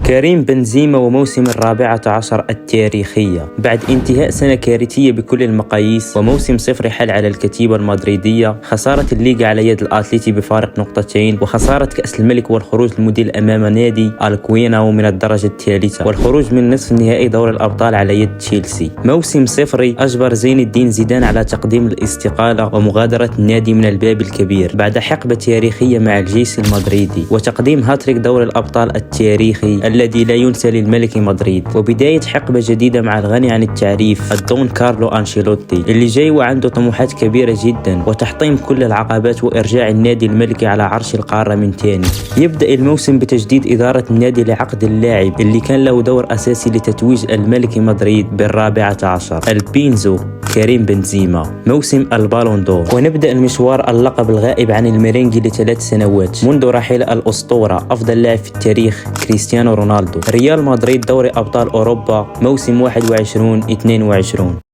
كريم بنزيما وموسم 14 التاريخية. بعد انتهاء سنة كارثية بكل المقاييس وموسم صفر حل على الكتيبة المدريدية، خسارة الليغا على يد الأتليتي بفارق نقطتين، وخسارة كأس الملك والخروج المذل أمام نادي الكويناو من الدرجة الثالثة، والخروج من نصف نهائي دوري الأبطال على يد تشيلسي. موسم صفري أجبر زين الدين زيدان على تقديم الاستقالة ومغادرة النادي من الباب الكبير بعد حقبة تاريخية مع الجيش المدريدي، وتقديم هاتريك دوري الأبطال التاريخي الذي لا ينسى للملك مدريد، وبداية حقبة جديدة مع الغني عن التعريف الدون كارلو أنشيلوتي اللي جاي وعنده طموحات كبيرة جدا وتحطيم كل العقبات وإرجاع النادي الملكي على عرش القارة من تاني. يبدأ الموسم بتجديد إدارة النادي لعقد اللاعب اللي كان له دور أساسي لتتويج الملكي مدريد بال14 البينزو كريم بنزيما موسم البالون دور، ونبدأ المشوار اللقب الغائب عن الميرينجي ل3 سنوات منذ رحيل الأسطورة أفضل لاعب في التاريخ كريستيانو رونالدو. ريال مدريد دوري أبطال أوروبا موسم 21-22.